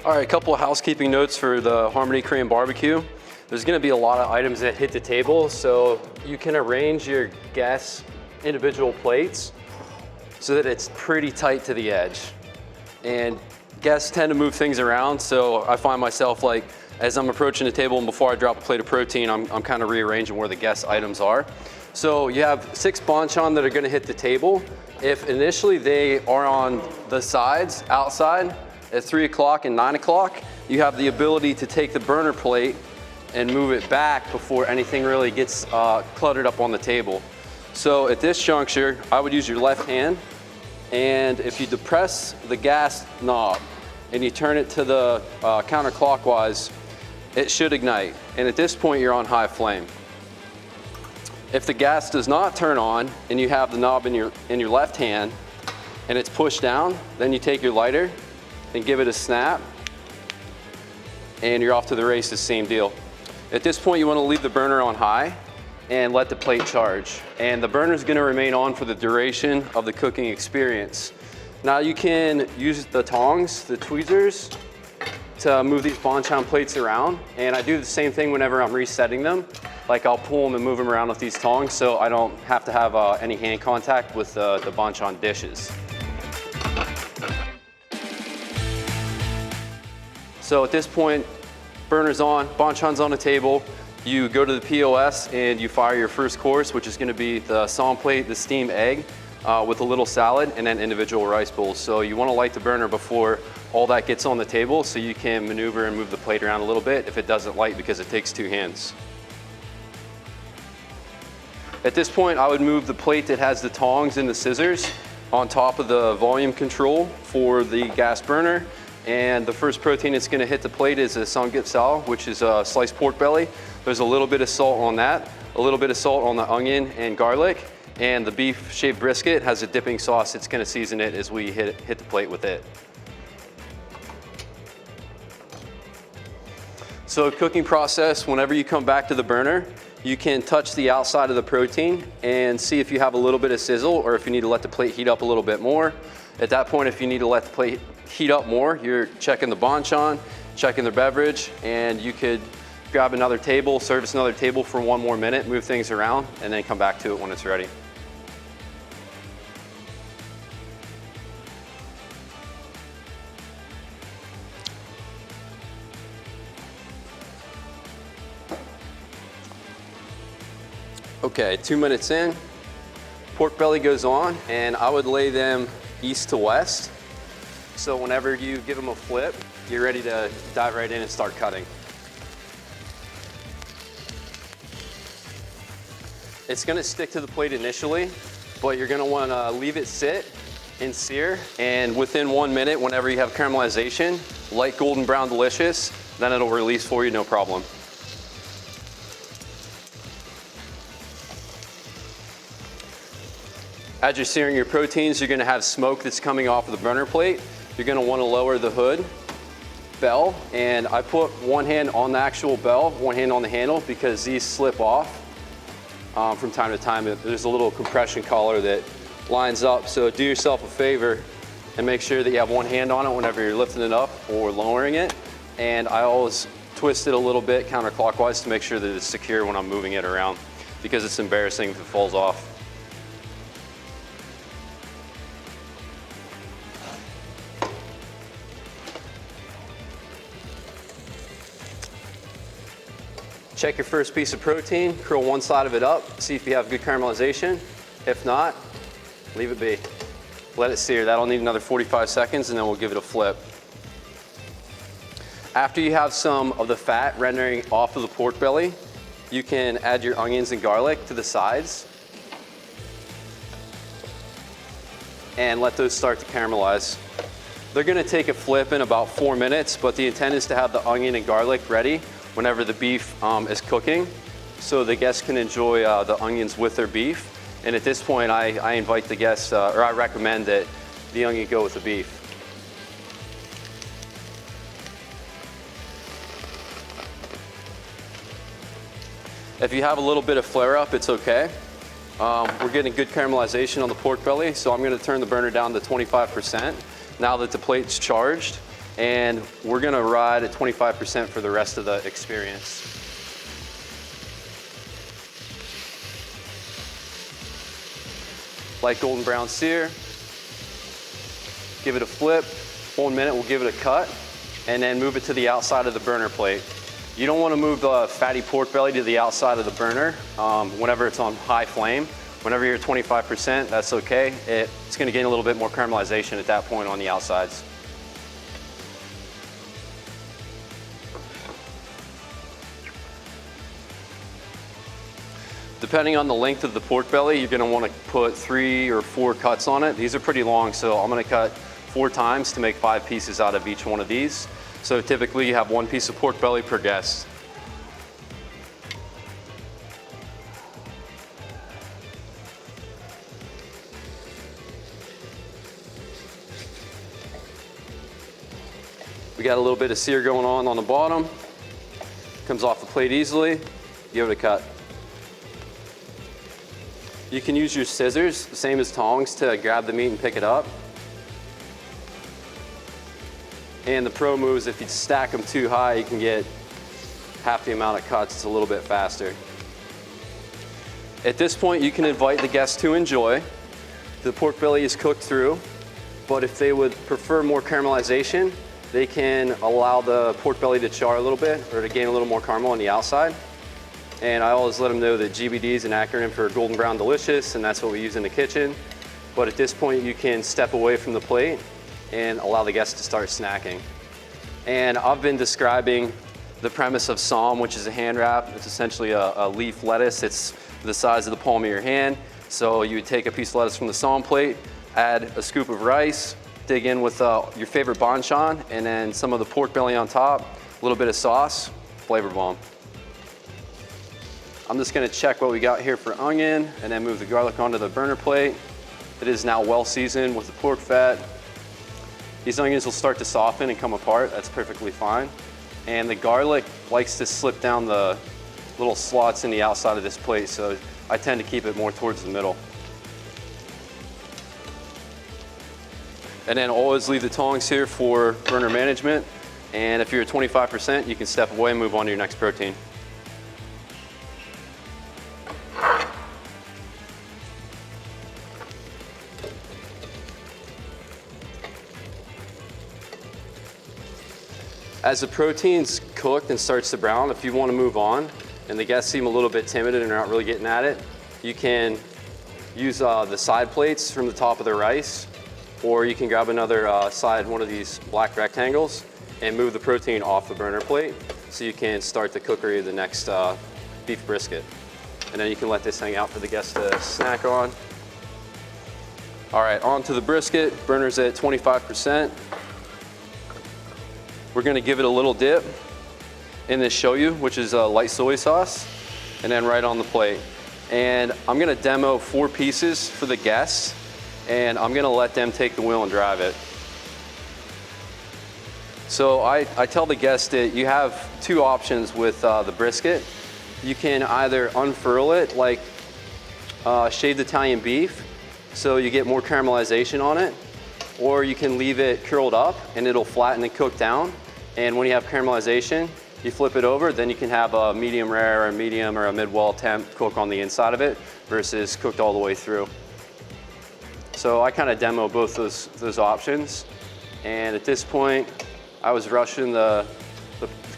All right, a couple of housekeeping notes for the Harmony Korean BBQ. There's gonna be a lot of items that hit the table, so you can arrange your guests' individual plates so that it's pretty tight to the edge. And guests tend to move things around, so I find myself like, as I'm approaching the table and before I drop a plate of protein, I'm kind of rearranging where the guest items are. So you have 6 banchan that are gonna hit the table. If initially they are on the sides, outside, at 3 o'clock and 9 o'clock, you have the ability to take the burner plate and move it back before anything really gets cluttered up on the table. So at this juncture, I would use your left hand, and if you depress the gas knob and you turn it to the counterclockwise, it should ignite. And at this point, you're on high flame. If the gas does not turn on and you have the knob in your left hand and it's pushed down, then you take your lighter and give it a snap, and you're off to the races, same deal. At this point, you want to leave the burner on high and let the plate charge. And the burner is going to remain on for the duration of the cooking experience. Now you can use the tongs, the tweezers, to move these banchan plates around. And I do the same thing whenever I'm resetting them. Like I'll pull them and move them around with these tongs so I don't have to have any hand contact with the banchan dishes. So at this point, burner's on, banchan's on the table. You go to the POS and you fire your first course, which is gonna be the sawn plate, the steamed egg with a little salad, and then individual rice bowls. So you wanna light the burner before all that gets on the table so you can maneuver and move the plate around a little bit if it doesn't light, because it takes 2 hands. At this point, I would move the plate that has the tongs and the scissors on top of the volume control for the gas burner. And the first protein that's gonna hit the plate is a samgyeopsal, which is a sliced pork belly. There's a little bit of salt on that, a little bit of salt on the onion and garlic, and the beef shaved brisket has a dipping sauce. It's gonna season it as we hit the plate with it. So cooking process, whenever you come back to the burner, you can touch the outside of the protein and see if you have a little bit of sizzle or if you need to let the plate heat up a little bit more. At that point, if you need to let the plate heat up more, you're checking the banchan, checking the beverage, and you could grab another table, service another table for 1 more minute, move things around, and then come back to it when it's ready. Okay, 2 minutes in, pork belly goes on, and I would lay them east to west. So whenever you give them a flip, you're ready to dive right in and start cutting. It's gonna stick to the plate initially, but you're gonna wanna leave it sit and sear, and within 1 minute, whenever you have caramelization, light golden brown delicious, then it'll release for you, no problem. As you're searing your proteins, you're gonna have smoke that's coming off of the burner plate. You're gonna wanna lower the hood bell, and I put one hand on the actual bell, one hand on the handle, because these slip off from time to time. There's a little compression collar that lines up, so do yourself a favor and make sure that you have one hand on it whenever you're lifting it up or lowering it. And I always twist it a little bit counterclockwise to make sure that it's secure when I'm moving it around, because it's embarrassing if it falls off. Check your first piece of protein, curl one side of it up, see if you have good caramelization. If not, leave it be. Let it sear. That'll need another 45 seconds, and then we'll give it a flip. After you have some of the fat rendering off of the pork belly, you can add your onions and garlic to the sides and let those start to caramelize. They're gonna take a flip in about 4 minutes, but the intent is to have the onion and garlic ready whenever the beef is cooking, so the guests can enjoy the onions with their beef. And at this point, I invite the guests, or I recommend that the onion go with the beef. If you have a little bit of flare up, it's okay. We're getting good caramelization on the pork belly, so I'm gonna turn the burner down to 25% now that the plate's charged. and we're gonna ride at 25% for the rest of the experience. Light golden brown sear. Give it a flip. 1 minute, we'll give it a cut, and then move it to the outside of the burner plate. You don't want to move the fatty pork belly to the outside of the burner whenever it's on high flame. Whenever you're at 25%, that's okay. It's going to gain a little bit more caramelization at that point on the outsides. Depending on the length of the pork belly, you're going to want to put 3 or 4 cuts on it. These are pretty long, so I'm going to cut 4 times to make 5 pieces out of each one of these. So typically you have 1 piece of pork belly per guest. We got a little bit of sear going on the bottom. Comes off the plate easily. Give it a cut. You can use your scissors, the same as tongs, to grab the meat and pick it up. And the pro move is if you stack them too high, you can get half the amount of cuts. It's a little bit faster. At this point, you can invite the guests to enjoy. The pork belly is cooked through, but if they would prefer more caramelization, they can allow the pork belly to char a little bit or to gain a little more caramel on the outside. And I always let them know that GBD is an acronym for Golden Brown Delicious, and that's what we use in the kitchen. But at this point, you can step away from the plate and allow the guests to start snacking. And I've been describing the premise of Psalm, which is a hand wrap. It's essentially a leaf lettuce. It's the size of the palm of your hand. So you would take a piece of lettuce from the Psalm plate, add a scoop of rice, dig in with your favorite banchan, and then some of the pork belly on top, a little bit of sauce, flavor bomb. I'm just gonna check what we got here for onion and then move the garlic onto the burner plate. It is now well seasoned with the pork fat. These onions will start to soften and come apart. That's perfectly fine. And the garlic likes to slip down the little slots in the outside of this plate, so I tend to keep it more towards the middle. And then always leave the tongs here for burner management. And if you're at 25%, you can step away and move on to your next protein. As the protein's cooked and starts to brown, if you want to move on and the guests seem a little bit timid and are not really getting at it, you can use the side plates from the top of the rice, or you can grab another side, one of these black rectangles, and move the protein off the burner plate so you can start the cookery of the next beef brisket. And then you can let this hang out for the guests to snack on. All right, on to the brisket. Burner's at 25%. We're gonna give it a little dip in this shoyu, which is light soy sauce, and then right on the plate. And I'm gonna demo 4 pieces for the guests, and I'm gonna let them take the wheel and drive it. So I tell the guests that you have 2 options with the brisket. You can either unfurl it like shaved Italian beef, so you get more caramelization on it, or you can leave it curled up and it'll flatten and cook down. And when you have caramelization, you flip it over, then you can have a medium rare or a medium or a mid-well temp cook on the inside of it versus cooked all the way through. So I kind of demo both those options. And at this point, I was rushing the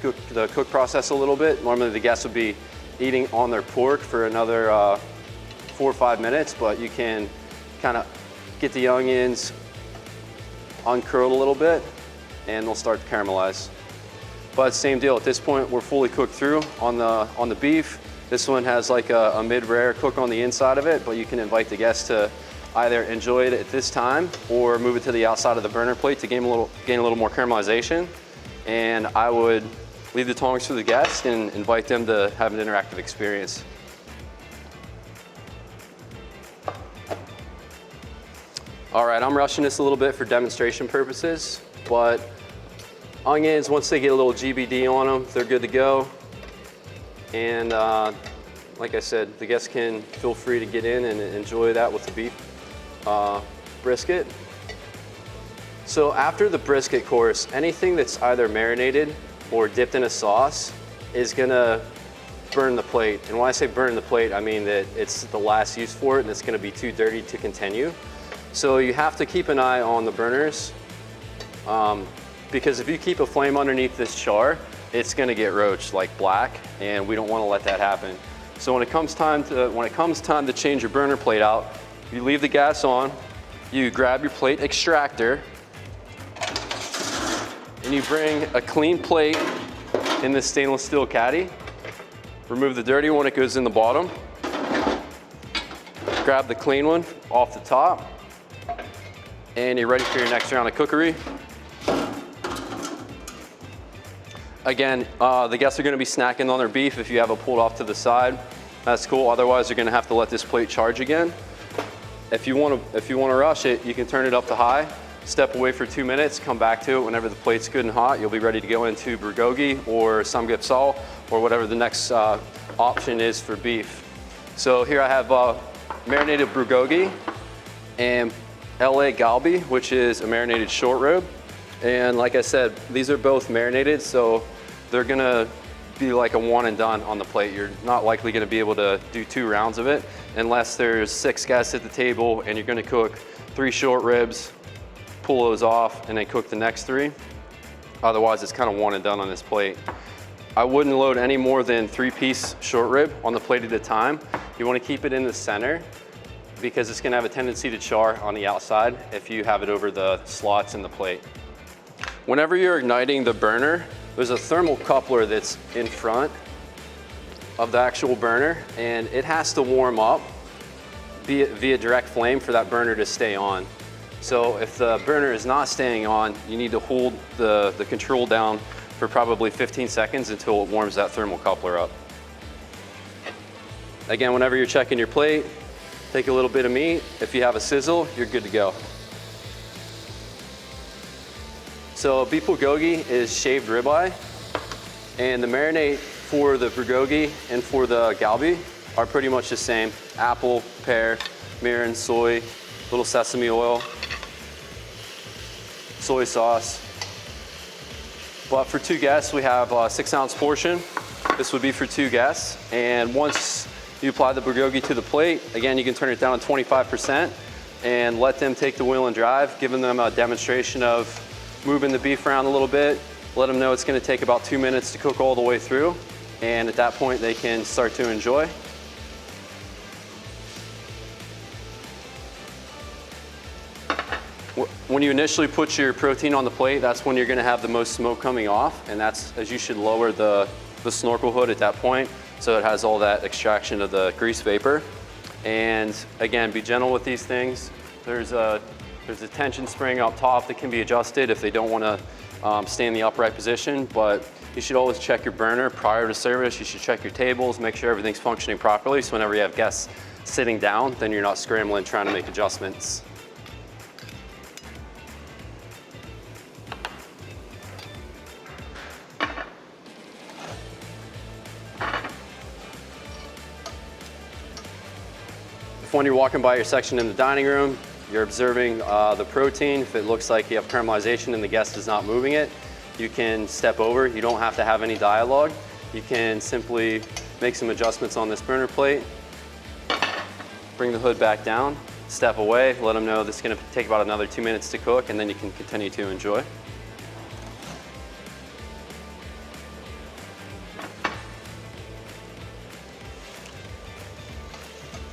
cook process a little bit. Normally the guests would be eating on their pork for another 4 or 5 minutes, but you can kind of get the onions uncurled a little bit and they'll start to caramelize. But same deal, at this point we're fully cooked through on the beef. This one has like a mid-rare cook on the inside of it, but you can invite the guests to either enjoy it at this time or move it to the outside of the burner plate to gain a little more caramelization. And I would leave the tongs for the guests and invite them to have an interactive experience. All right, I'm rushing this a little bit for demonstration purposes, but onions, once they get a little GBD on them, they're good to go. And like I said, the guests can feel free to get in and enjoy that with the beef brisket. So after the brisket course, anything that's either marinated or dipped in a sauce is gonna burn the plate. And when I say burn the plate, I mean that it's the last use for it and it's gonna be too dirty to continue. So you have to keep an eye on the burners because if you keep a flame underneath this char, it's gonna get roached like black, and we don't wanna let that happen. So when it comes time to change your burner plate out, you leave the gas on, you grab your plate extractor, and you bring a clean plate in this stainless steel caddy. Remove the dirty one, it goes in the bottom. Grab the clean one off the top, and you're ready for your next round of cookery. Again, the guests are gonna be snacking on their beef. If you have it pulled off to the side, that's cool. Otherwise, you're gonna have to let this plate charge again. If you wanna rush it, you can turn it up to high, step away for 2 minutes, come back to it whenever the plate's good and hot. You'll be ready to go into bulgogi or samgyeopsal or whatever the next option is for beef. So here I have marinated bulgogi and LA galbi, which is a marinated short rib. And like I said, these are both marinated, so they're gonna be like a one and done on the plate. You're not likely gonna be able to do 2 rounds of it unless there's 6 guests at the table and you're gonna cook 3 short ribs, pull those off, and then cook the next 3. Otherwise, it's kind of one and done on this plate. I wouldn't load any more than 3-piece short rib on the plate at a time. You wanna keep it in the center because it's gonna have a tendency to char on the outside if you have it over the slots in the plate. Whenever you're igniting the burner, there's a thermal coupler that's in front of the actual burner, and it has to warm up via direct flame for that burner to stay on. So if the burner is not staying on, you need to hold the control down for probably 15 seconds until it warms that thermal coupler up. Again, whenever you're checking your plate, take a little bit of meat. If you have a sizzle, you're good to go. So beef bulgogi is shaved ribeye, and the marinade for the bulgogi and for the galbi are pretty much the same. Apple, pear, mirin, soy, little sesame oil, soy sauce. But for 2 guests, we have a 6-ounce portion. This would be for 2 guests. And once you apply the bulgogi to the plate, again, you can turn it down to 25% and let them take the wheel and drive, giving them a demonstration of moving the beef around a little bit. Let them know it's gonna take about 2 minutes to cook all the way through. And at that point, they can start to enjoy. When you initially put your protein on the plate, that's when you're gonna have the most smoke coming off, and that's as you should lower the snorkel hood at that point so it has all that extraction of the grease vapor. And again, be gentle with these things. There's a tension spring up top that can be adjusted if they don't wanna stay in the upright position, but you should always check your burner prior to service. You should check your tables, make sure everything's functioning properly, so whenever you have guests sitting down, then you're not scrambling trying to make adjustments. When you're walking by your section in the dining room, you're observing the protein. If it looks like you have caramelization and the guest is not moving it, you can step over. You don't have to have any dialogue. You can simply make some adjustments on this burner plate, bring the hood back down, step away, let them know this is gonna take about another 2 minutes to cook, and then you can continue to enjoy.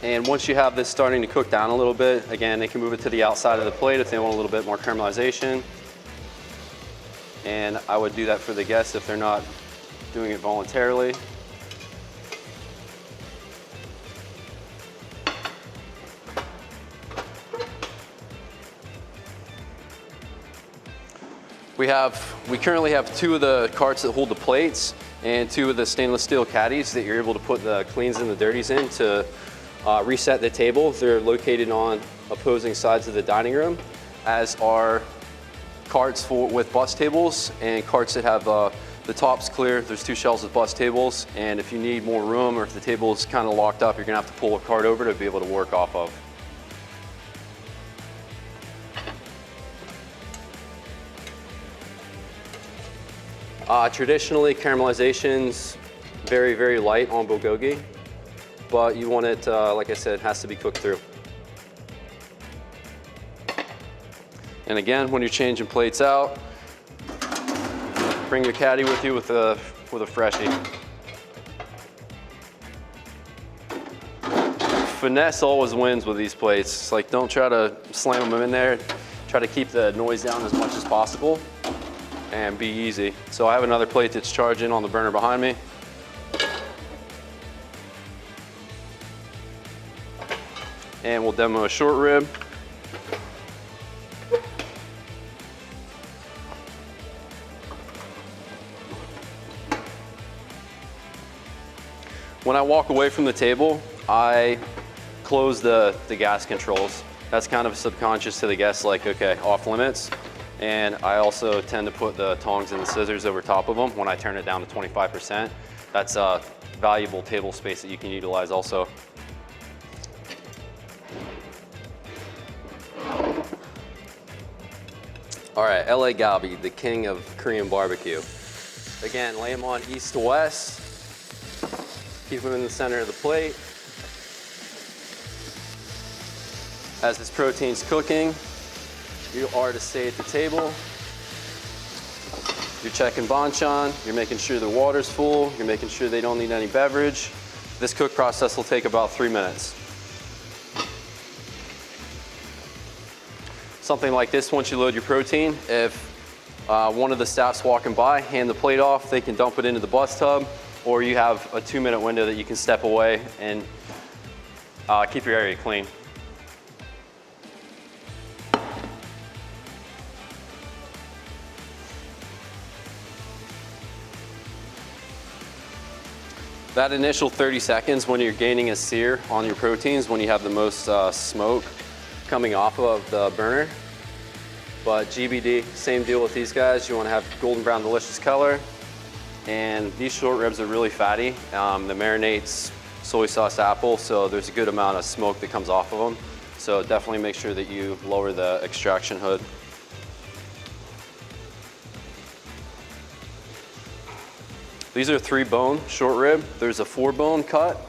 And once you have this starting to cook down a little bit, again, they can move it to the outside of the plate if they want a little bit more caramelization. And I would do that for the guests if they're not doing it voluntarily. We currently have 2 of the carts that hold the plates and 2 of the stainless steel caddies that you're able to put the cleans and the dirties in to reset the table. They're located on opposing sides of the dining room, as are carts with bus tables and carts that have the tops clear. There's 2 shelves with bus tables, and if you need more room or if the table is kind of locked up, you're gonna have to pull a cart over to be able to work off of. Traditionally, caramelization's very, very light on bulgogi, but you want it, like I said, has to be cooked through. And again, when you're changing plates out, bring your caddy with you with a freshie. Finesse always wins with these plates. It's like, don't try to slam them in there. Try to keep the noise down as much as possible and be easy. So I have another plate that's charging on the burner behind me. And we'll demo a short rib. When I walk away from the table, I close the gas controls. That's kind of subconscious to the guests, like, okay, off limits. And I also tend to put the tongs and the scissors over top of them when I turn it down to 25%. That's valuable table space that you can utilize also. All right, LA Galbi, the king of Korean barbecue. Again, lay them on east to west. Keep them in the center of the plate. As this protein's cooking, you are to stay at the table. You're checking banchan, you're making sure the water's full, you're making sure they don't need any beverage. This cook process will take about 3 minutes. Something like this, once you load your protein, if one of the staff's walking by, hand the plate off, they can dump it into the bus tub, or you have a 2-minute window that you can step away and keep your area clean. That initial 30 seconds when you're gaining a sear on your proteins, when you have the most smoke coming off of the burner. But GBD, same deal with these guys. You want to have golden brown delicious color. And these short ribs are really fatty. The marinate's soy sauce apple, so there's a good amount of smoke that comes off of them. So definitely make sure that you lower the extraction hood. These are 3-bone short rib. There's a 4-bone cut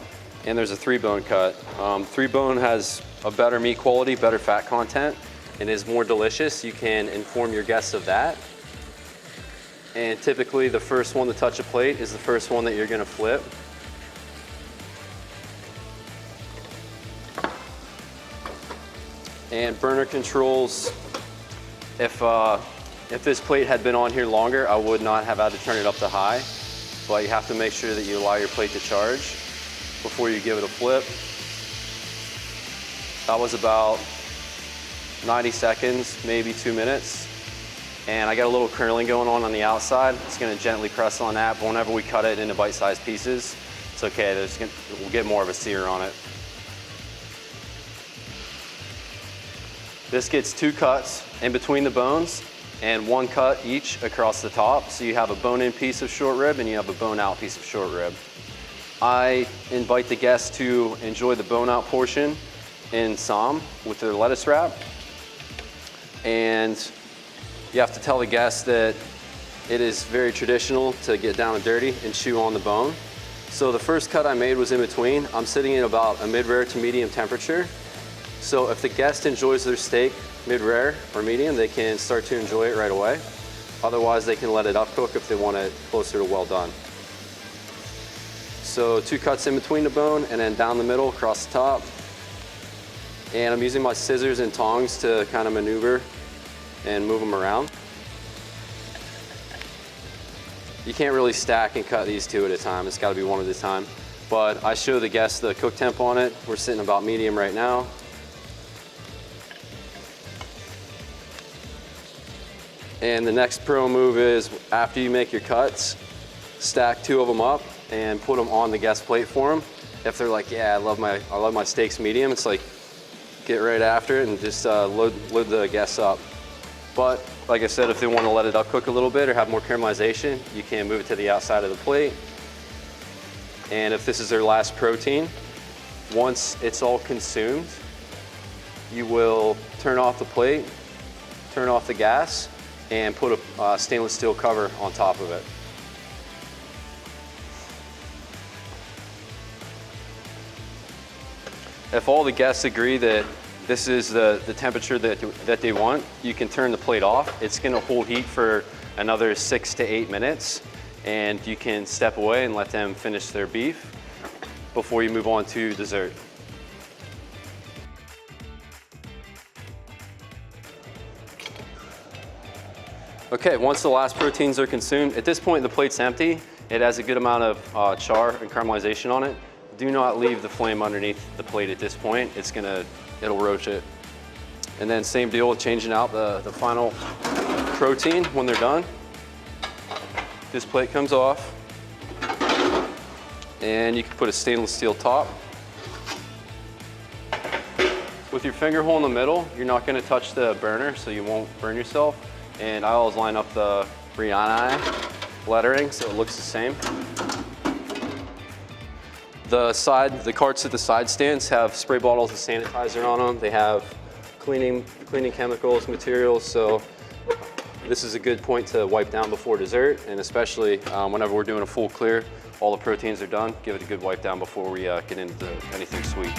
and there's a 3-bone cut. 3-bone has a better meat quality, better fat content, and is more delicious. You can inform your guests of that. And typically the first one to touch a plate is the first one that you're gonna flip. And burner controls, if this plate had been on here longer, I would not have had to turn it up to high, but you have to make sure that you allow your plate to charge before you give it a flip. That was about 90 seconds, maybe 2 minutes. And I got a little curling going on the outside. It's gonna gently press on that, but whenever we cut it into bite-sized pieces, it's okay, we'll get more of a sear on it. This gets 2 cuts in between the bones and 1 cut each across the top. So you have a bone-in piece of short rib and you have a bone-out piece of short rib. I invite the guests to enjoy the bone-out portion in Sam with their lettuce wrap. And you have to tell the guests that it is very traditional to get down and dirty and chew on the bone. So the first cut I made was in between. I'm sitting at about a mid-rare to medium temperature. So if the guest enjoys their steak mid-rare or medium, they can start to enjoy it right away. Otherwise, they can let it up cook if they want it closer to well done. So 2 cuts in between the bone and then down the middle, across the top. And I'm using my scissors and tongs to kind of maneuver and move them around. You can't really stack and cut these 2 at a time. It's gotta be 1 at a time. But I show the guests the cook temp on it. We're sitting about medium right now. And the next pro move is, after you make your cuts, stack 2 of them up and put them on the guest plate for them. If they're like, yeah, I love my steaks medium, it's like, get right after it and just load the guests up. But like I said, if they want to let it up cook a little bit or have more caramelization, you can move it to the outside of the plate. And if this is their last protein, once it's all consumed, you will turn off the plate, turn off the gas, and put a stainless steel cover on top of it. If all the guests agree that this is the temperature that they want, you can turn the plate off. It's gonna hold heat for another 6 to 8 minutes, and you can step away and let them finish their beef before you move on to dessert. Okay, once the last proteins are consumed, at this point the plate's empty. It has a good amount of char and caramelization on it. Do not leave the flame underneath the plate at this point. It'll roach it. And then same deal with changing out the final protein when they're done. This plate comes off, and you can put a stainless steel top. With your finger hole in the middle, you're not gonna touch the burner so you won't burn yourself. And I always line up the Brianna lettering so it looks the same. The carts at the side stands have spray bottles of sanitizer on them. They have cleaning chemicals, materials, so this is a good point to wipe down before dessert, and especially whenever we're doing a full clear, all the proteins are done, give it a good wipe down before we get into anything sweet.